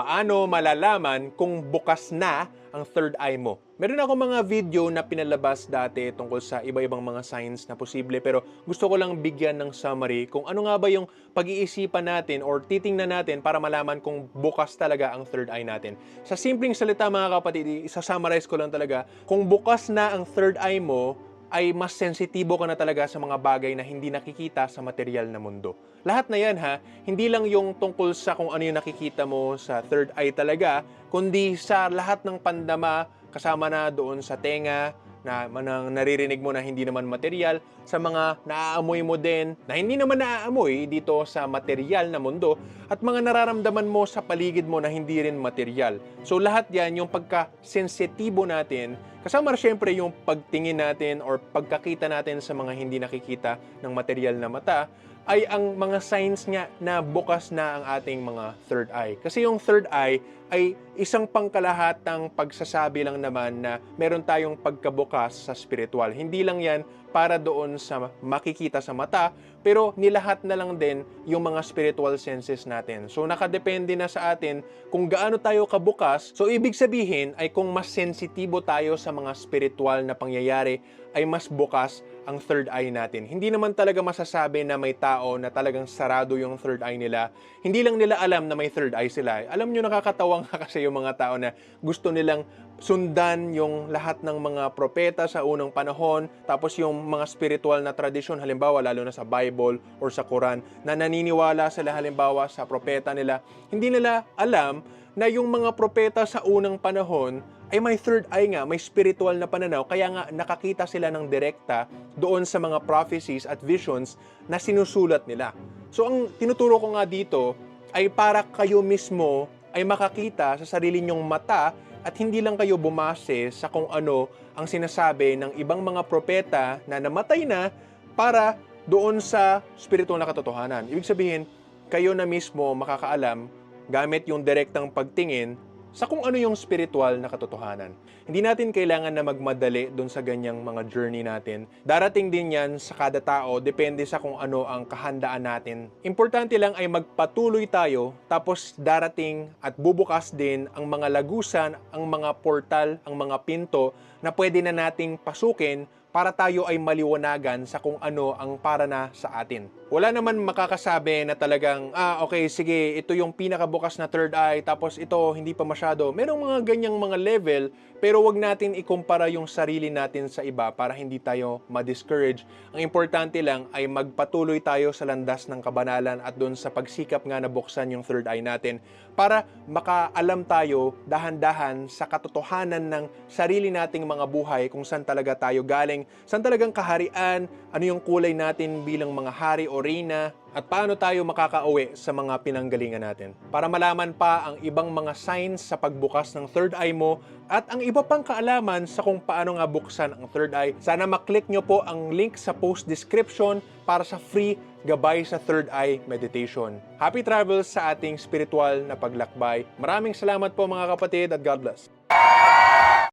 Paano malalaman kung bukas na ang third eye mo? Meron ako mga video na pinalabas dati tungkol sa iba-ibang mga signs na posible, pero gusto ko lang bigyan ng summary kung ano nga ba yung pag-iisipan natin or titingnan natin para malaman kung bukas talaga ang third eye natin. Sa simpleng salita mga kapatid, isa-summarize ko lang talaga, kung bukas na ang third eye mo, ay mas sensitibo ka na talaga sa mga bagay na hindi nakikita sa material na mundo. Lahat na yan ha, hindi lang yung tungkol sa kung ano yung nakikita mo sa third eye talaga, kundi sa lahat ng pandama kasama na doon sa tenga, na naririnig mo na hindi naman material, sa mga naaamoy mo din na hindi naman naaamoy dito sa material na mundo, at mga nararamdaman mo sa paligid mo na hindi rin material. So lahat yan, yung pagka-sensitibo natin, kasama syempre yung pagtingin natin or pagkakita natin sa mga hindi nakikita ng material na mata, ay ang mga signs nga na bukas na ang ating mga third eye. Kasi yung third eye ay isang pangkalahatang pagsasabi lang naman na meron tayong pagkabukas sa spiritual. Hindi lang yan para doon sa makikita sa mata, pero nilahat na lang din yung mga spiritual senses natin. So nakadepende na sa atin kung gaano tayo kabukas. So ibig sabihin ay kung mas sensitibo tayo sa mga spiritual na pangyayari, ay mas bukas ang third eye natin. Hindi naman talaga masasabi na may tao na talagang sarado yung third eye nila. Hindi lang nila alam na may third eye sila. Alam nyo, nakakatawang kasi yung mga tao na gusto nilang sundan yung lahat ng mga propeta sa unang panahon, tapos yung mga spiritual na tradisyon, halimbawa lalo na sa Bible or sa Quran, na naniniwala sila halimbawa sa propeta nila. Hindi nila alam na yung mga propeta sa unang panahon ay may third eye nga, may spiritual na pananaw, kaya nga nakakita sila ng direkta doon sa mga prophecies at visions na sinusulat nila. So ang tinuturo ko nga dito ay para kayo mismo ay makakita sa sarili nyong mata at hindi lang kayo bumase sa kung ano ang sinasabi ng ibang mga propeta na namatay na para doon sa spiritual na katotohanan. Ibig sabihin, kayo na mismo makakaalam gamit yung direktang pagtingin sa kung ano yung spiritual na katotohanan. Hindi natin kailangan na magmadali doon sa ganyang mga journey natin. Darating din yan sa kada tao, depende sa kung ano ang kahandaan natin. Importante lang ay magpatuloy tayo, tapos darating at bubukas din ang mga lagusan, ang mga portal, ang mga pinto na pwede na nating pasukin para tayo ay maliwanagan sa kung ano ang para na sa atin. Wala naman makakasabi na talagang, okay, sige, ito yung pinakabukas na third eye, tapos ito hindi pa masyado. Merong mga ganyang mga level, pero wag natin ikumpara yung sarili natin sa iba para hindi tayo ma-discourage. Ang importante lang ay magpatuloy tayo sa landas ng kabanalan at doon sa pagsikap nga na buksan yung third eye natin para makaalam tayo dahan-dahan sa katotohanan ng sarili nating mga buhay, kung saan talaga tayo galing, saan talagang kaharian, ano yung kulay natin bilang mga hari o reyna, at paano tayo makakauwi sa mga pinanggalingan natin. Para malaman pa ang ibang mga signs sa pagbukas ng third eye mo at ang iba pang kaalaman sa kung paano nga buksan ang third eye, sana maklik nyo po ang link sa post description para sa free gabay sa third eye meditation. Happy travels sa ating spiritual na paglakbay. Maraming salamat po mga kapatid at God bless.